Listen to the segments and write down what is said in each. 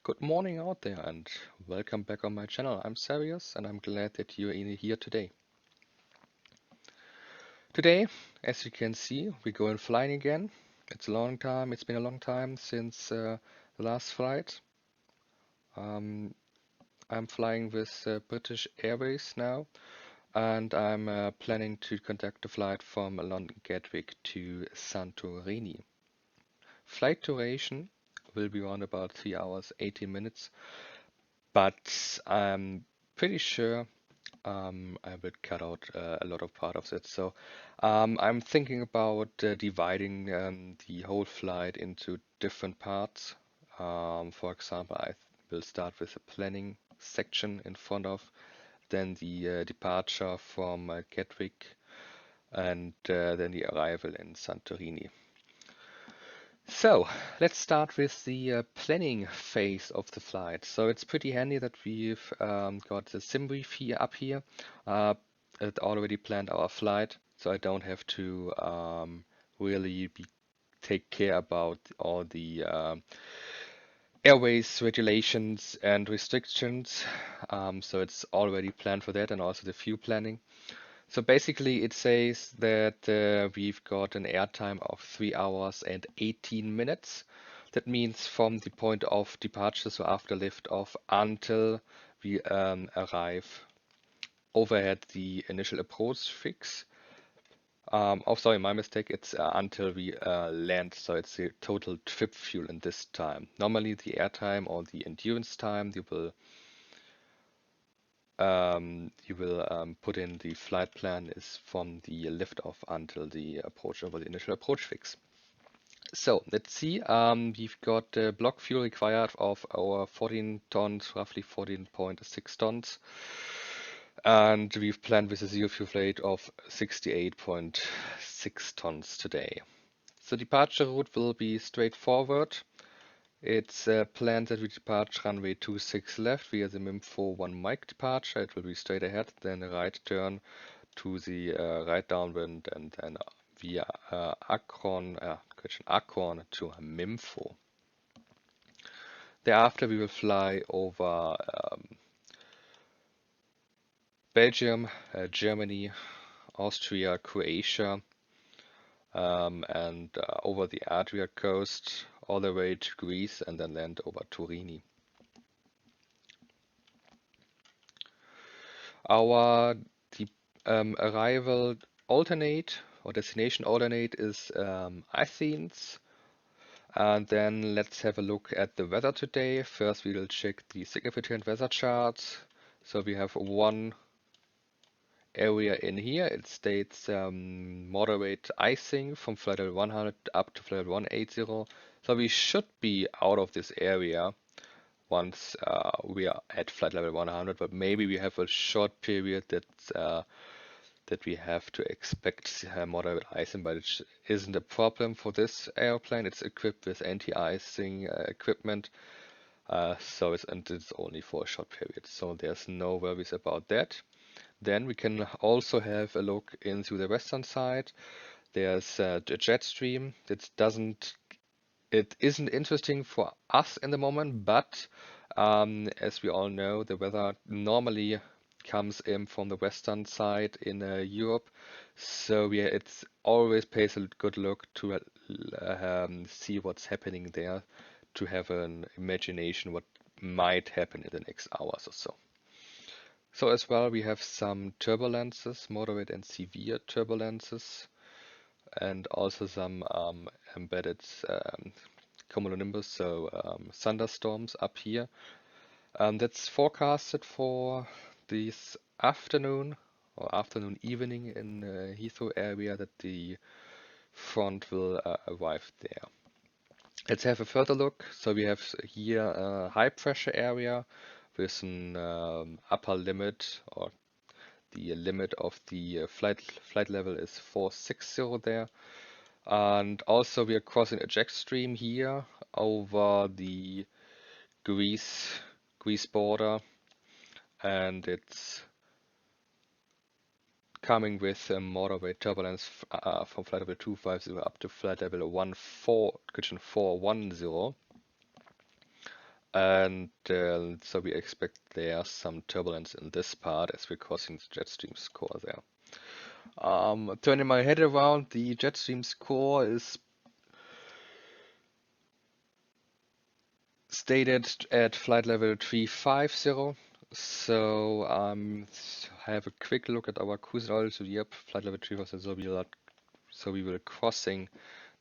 Good morning out there and welcome back on my channel. I'm Serious and I'm glad that you're in here today. Today, as you can see, we're going flying again. It's been a long time since the last flight. I'm flying with British Airways now and I'm planning to conduct a flight from London Gatwick to Santorini. Flight duration will be around about 3 hours, 18 minutes, but I'm pretty sure I will cut out a lot of part of it. So I'm thinking about dividing the whole flight into different parts. For example, I will start with a planning section in front of, then the departure from Gatwick, and then the arrival in Santorini. So let's start with the planning phase of the flight. So it's pretty handy that we've got the SimBrief here up here. It already planned our flight, so I don't have to really take care about all the airways regulations and restrictions. So it's already planned for that, and also the fuel planning. So basically it says that we've got an airtime of 3 hours and 18 minutes. That means from the point of departure, so after liftoff, until we arrive overhead the initial approach fix. Oh, sorry, my mistake. It's until we land, so it's the total trip fuel in this time. Normally the airtime or the endurance time you will put in the flight plan is from the liftoff until the approach over the initial approach fix. So let's see. We've got block fuel required of our 14 tons, roughly 14.6 tons. And we've planned with a zero fuel rate of 68.6 tons today. So departure route will be straightforward. It's planned that we depart runway 26 left via the MIM41 Mike departure. It will be straight ahead, then a right turn to the right downwind, and then via Akron to MIM4. Thereafter, we will fly over Belgium, Germany, Austria, Croatia, and over the Adria coast all the way to Greece, and then land over Turini. Our arrival alternate or destination alternate is Athens. And then let's have a look at the weather today. First, we will check the significant weather charts. So we have one area in here. It states moderate icing from flight level 100 up to flight level 180. So we should be out of this area once we are at flight level 100, but maybe we have a short period that we have to expect moderate icing, but it isn't a problem for this airplane. It's equipped with anti-icing equipment, so it's only for a short period, so there's no worries about that. Then we can also have a look into the western side. There's a jet stream that it isn't interesting for us in the moment, but as we all know, the weather normally comes in from the western side in Europe, so it's always pays a good look to see what's happening there, to have an imagination what might happen in the next hours or so. So as well, we have some turbulences, moderate and severe turbulences, and also some embedded cumulonimbus, so thunderstorms up here. That's forecasted for this afternoon or evening in Heathrow area, that the front will arrive there. Let's have a further look. So we have here a high pressure area with an upper limit, or the limit of the flight level is 460 there. And also we are crossing a jet stream here over the Greece border, and it's coming with a moderate turbulence from flight level 250 up to flight level 410. And so we expect there some turbulence in this part as we're crossing the jet stream's core there. Turning my head around, the jet stream's core is stated at flight level 350. So have a quick look at our cruise altitude. Yep, flight level 350. So we will crossing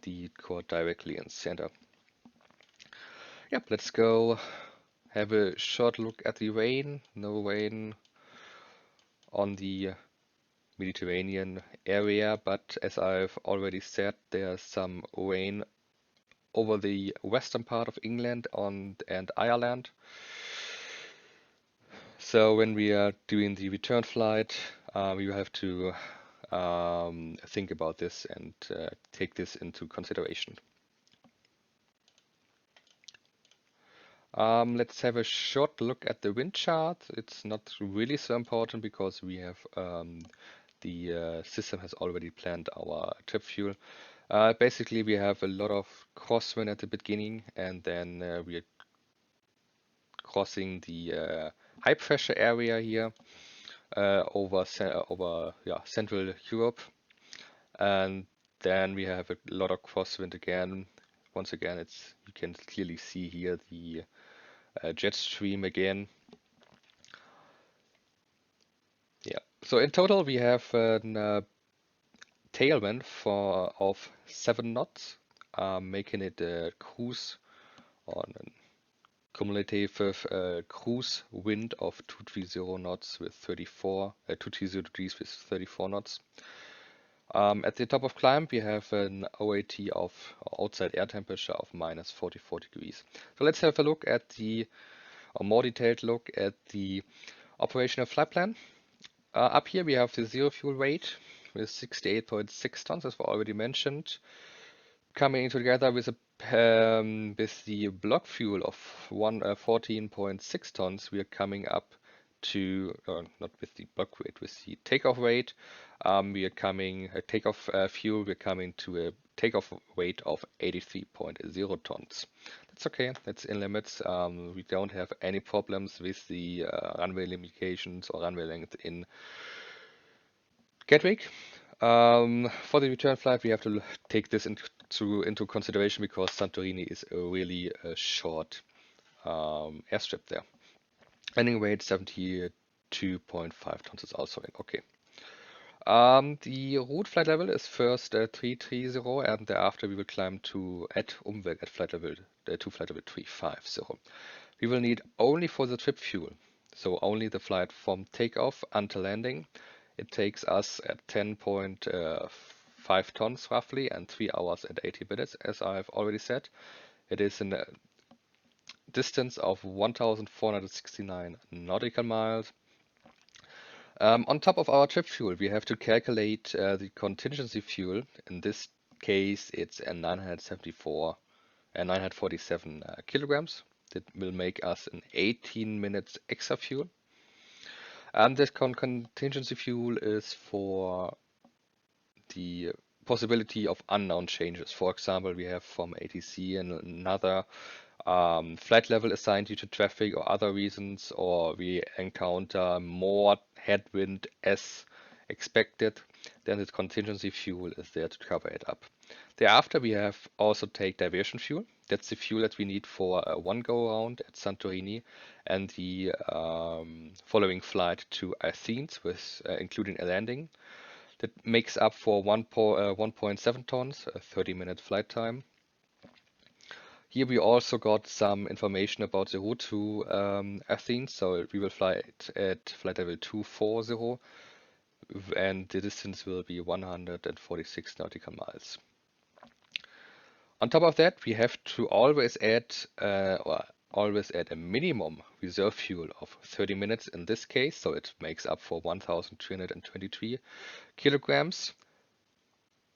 the core directly in center. Yep, let's go have a short look at the rain. No rain on the Mediterranean area, but as I've already said, there's some rain over the western part of England and Ireland. So when we are doing the return flight, we will have to think about this and take this into consideration. Let's have a short look at the wind chart. It's not really so important because we have the system has already planned our trip fuel. Basically, we have a lot of crosswind at the beginning, and then we are crossing the high pressure area here over Central Europe, and then we have a lot of crosswind again. Once again, you can clearly see here the jet stream again. Yeah. So in total, we have a tailwind of 7 knots, making it a cruise on a cumulative cruise wind of 230 knots with 230 degrees with 34 knots. At the top of climb, we have an OAT of outside air temperature of minus 44 degrees. So let's have a look at a more detailed look at the operational flight plan. Up here we have the zero fuel weight with 68.6 tons, as we already mentioned. Coming together with the block fuel of 14.6 tons, we are coming up to, not with the block weight, with the takeoff weight. We are coming takeoff fuel. We're coming to a takeoff weight of 83.0 tons. That's okay. That's in limits. We don't have any problems with the runway limitations or runway length in Gatwick. For the return flight, we have to take this into consideration because Santorini is a really short airstrip there. Landing weight 72.5 tons is also in. Okay. The route flight level is first 330, and thereafter we will climb to Umweg at flight level flight level 350. We will need only for the trip fuel, so only the flight from takeoff until landing. It takes us at 10.5 tons roughly and 3 hours and 80 minutes, as I've already said. It is a distance of 1,469 nautical miles. On top of our trip fuel, we have to calculate the contingency fuel. In this case, it's a 947 kilograms. That will make us an 18 minutes extra fuel. And this contingency fuel is for the possibility of unknown changes. For example, we have from ATC another flight level assigned due to traffic or other reasons, or we encounter more headwind as expected, then the contingency fuel is there to cover it up. Thereafter, we have also take diversion fuel. That's the fuel that we need for one go around at Santorini and the following flight to Athens, with including a landing. That makes up for 1.7 tons, a 30-minute flight time. Here we also got some information about the route to Athens. So we will fly at flight level 240, and the distance will be 146 nautical miles. On top of that, we have to always add a minimum reserve fuel of 30 minutes in this case, so it makes up for 1,323 kilograms.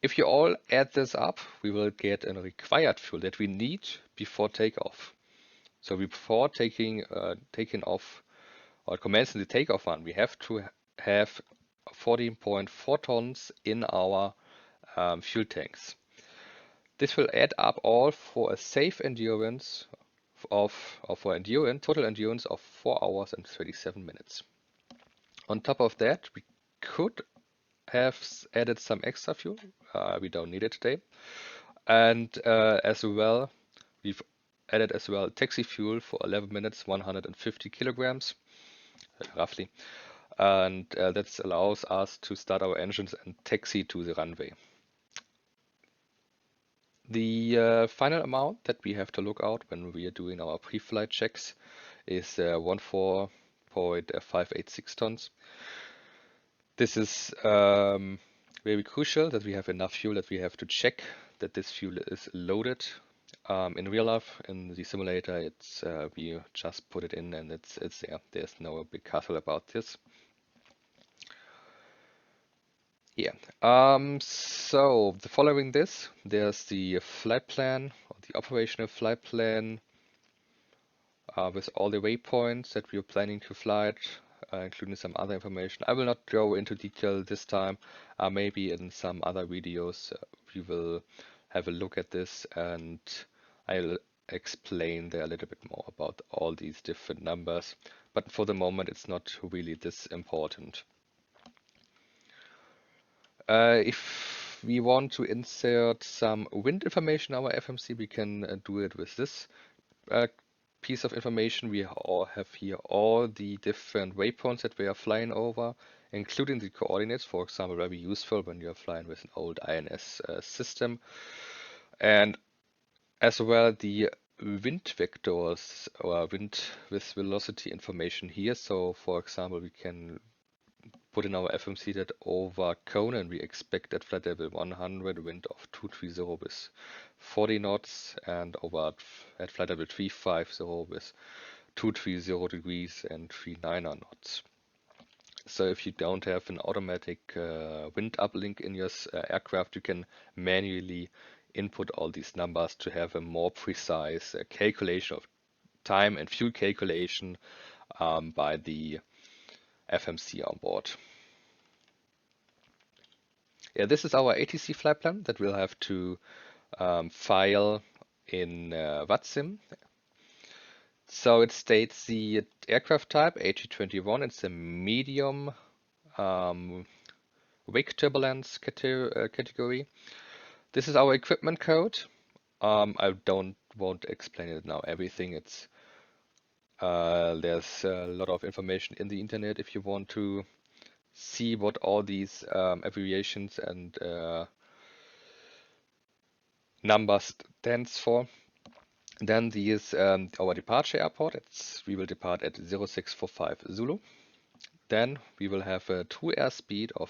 If you all add this up, we will get a required fuel that we need before takeoff. So before taking off or commencing the takeoff run, we have to have 14.4 tons in our fuel tanks. This will add up all for a safe endurance for total endurance of 4 hours and 37 minutes. On top of that, we could have added some extra fuel. We don't need it today. And as well, we've added as well taxi fuel for 11 minutes, 150 kilograms, roughly. And that allows us to start our engines and taxi to the runway. The final amount that we have to look out when we are doing our pre-flight checks is 14.586 tons. This is very crucial that we have enough fuel, that we have to check that this fuel is loaded. In real life, in the simulator, it's we just put it in and it's there. There's no big hassle about this. Yeah. So following this, there's the flight plan or the operational flight plan with all the waypoints that we are planning to flight, including some other information. I will not go into detail this time. Maybe in some other videos we will have a look at this and I'll explain there a little bit more about all these different numbers. But for the moment, it's not really this important. If we want to insert some wind information in our FMC, we can do it with this piece of information. We all have here all the different waypoints that we are flying over, including the coordinates, for example, very useful when you're flying with an old INS system. And as well the wind vectors or wind with velocity information here. So for example, we can put in our FMC that over Conan we expect at flight level 100 wind of 230 with 40 knots, and over at flight level 350 with 230 degrees and 39 knots. So if you don't have an automatic wind uplink in your aircraft, you can manually input all these numbers to have a more precise calculation of time and fuel calculation by the FMC on board. Yeah, this is our ATC flight plan that we'll have to file in VATSIM. So it states the aircraft type AG21. It's a medium wake turbulence category. This is our equipment code. I won't explain it now. Everything. It's there's a lot of information in the internet if you want to see what all these abbreviations and numbers stands for. Then these our departure airport. We will depart at 0645 Zulu. Then we will have a true airspeed of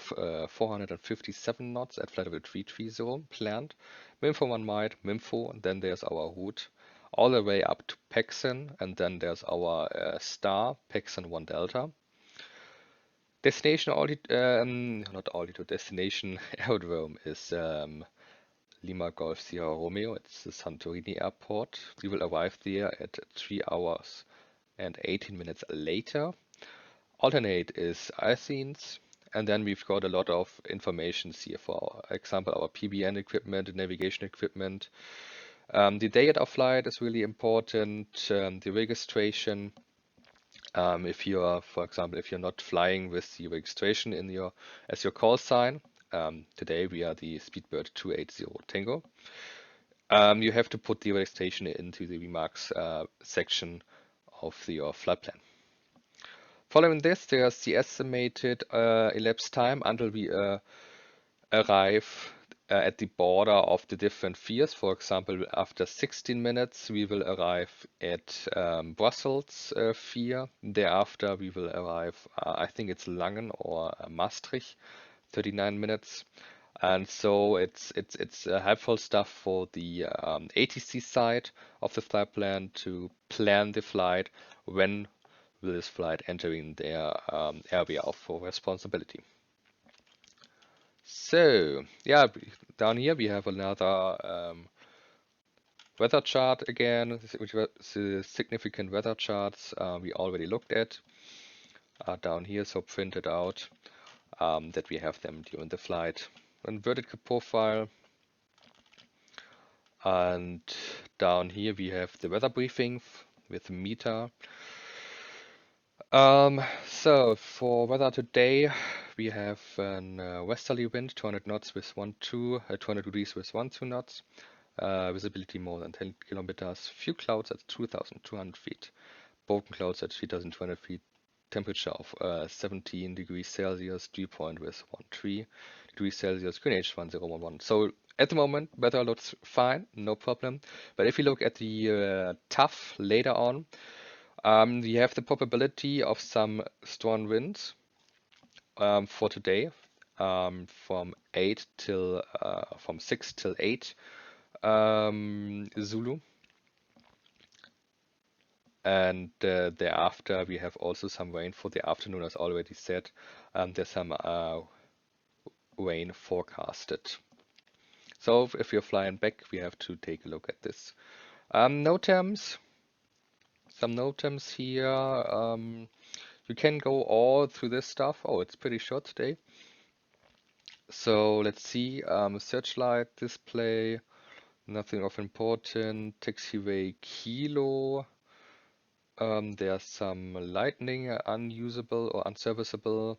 457 knots at flight level 330 planned. MIMFO 1 might, MIMFO, and then there's our route all the way up to Paxson, and then there's our star, Paxson 1 Delta. Destination not altitude, destination aerodrome is Lima Golf Sierra Romeo. It's the Santorini airport. We will arrive there at 3 hours and 18 minutes later. Alternate is Athens, and then we've got a lot of information here. For example, our PBN equipment, navigation equipment. The day at our flight is really important. The registration. If you are, for example, if you're not flying with the registration in as your call sign, today we are the Speedbird 280 Tango. You have to put the registration into the remarks section of your flight plan. Following this, there's the estimated elapsed time until we arrive at the border of the different fears. For example, after 16 minutes, we will arrive at Brussels fear. Thereafter, we will arrive, I think it's Langen or Maastricht, 39 minutes. And so it's helpful stuff for the ATC side of the flight plan to plan the flight. When will this flight entering their area of responsibility? So yeah, down here we have another weather chart again, which was the significant weather charts we already looked at down here, so printed out that we have them during the flight. Inverted profile. And down here we have the weather briefing with the meter. So for weather today, we have an westerly wind, 200 knots with 200 degrees with 2 knots. Visibility more than 10 kilometers. Few clouds at 2,200 feet. Broken clouds at 3,200 feet. Temperature of 17 degrees Celsius. Dew point with 13 degrees Celsius. QNH 1011. So at the moment, weather looks fine, no problem. But if you look at the TUF later on, we have the probability of some strong winds for today, from 6 till 8 Zulu, and thereafter we have also some rain for the afternoon, as already said. There's some rain forecasted. So if you're flying back, we have to take a look at this. NOTAMs, some NOTAMs here. You can go all through this stuff. Oh, it's pretty short today. So let's see. Searchlight display, nothing of important. Taxiway Kilo. There's some lightning unusable or unserviceable.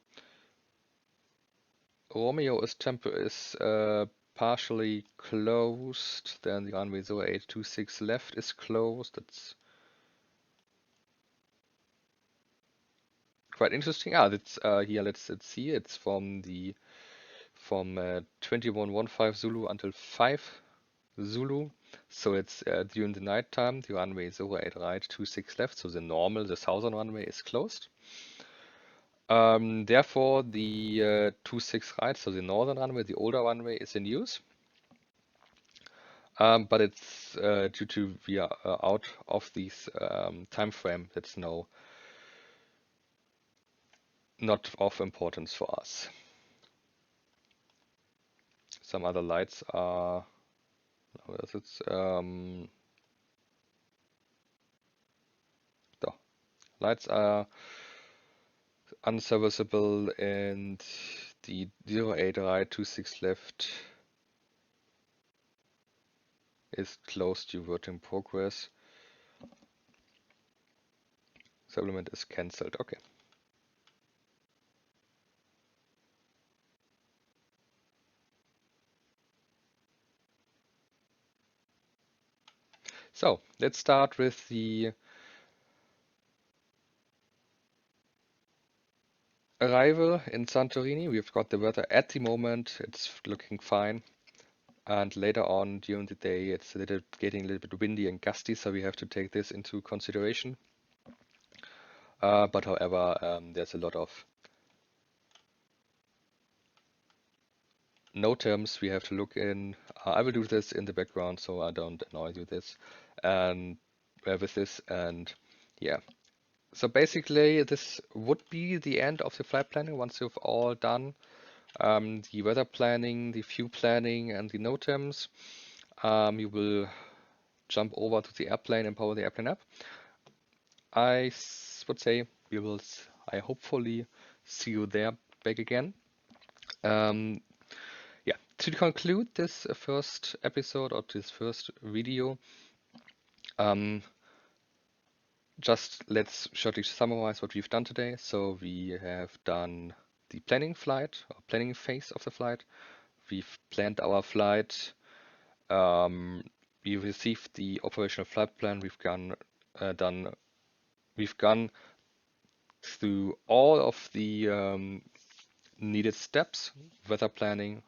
Romeo is partially closed. Then the runway 0826 left is closed. That's quite interesting. That's here. Let's see. It's from 2115 Zulu until 5 Zulu. So it's during the night time. The runway 08 right, 26 left. So the southern runway is closed. Therefore, the 26 right, so the northern runway, the older runway, is in use. But it's due to we are out of this time frame. That's not of importance for us. Some other lights are. Lights are unserviceable, and the 08 right, 26 left is closed due work in progress. Supplement is cancelled. Okay. So let's start with the arrival in Santorini. We've got the weather at the moment. It's looking fine. And later on during the day, it's getting a little bit windy and gusty, so we have to take this into consideration. But however, there's a lot of NOTAMs we have to look in. I will do this in the background so I don't annoy you with this. And yeah, so basically this would be the end of the flight planning once you've all done the weather planning, the fuel planning, and the NOTAMs. You will jump over to the airplane and power the airplane up. I would say I hopefully see you there back again. Yeah, to conclude this first episode or this first video, just let's shortly summarize what we've done today. So we have done the planning phase of the flight. We've planned our flight. We received the operational flight plan. We've gone through all of the needed steps, weather planning.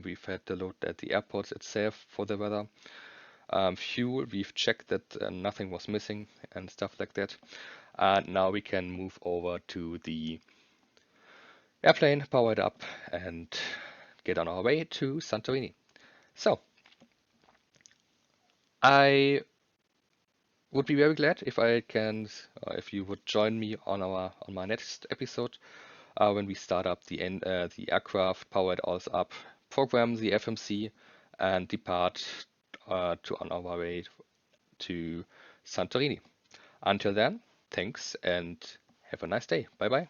We've had a look at the airports itself for the weather. Fuel, we've checked that nothing was missing and stuff like that. And now we can move over to the airplane, power it up, and get on our way to Santorini. So, I would be very glad if you would join me on my next episode when we start up the aircraft, power it all up, program the FMC, and depart on our way to Santorini. Until then, thanks and have a nice day. Bye bye.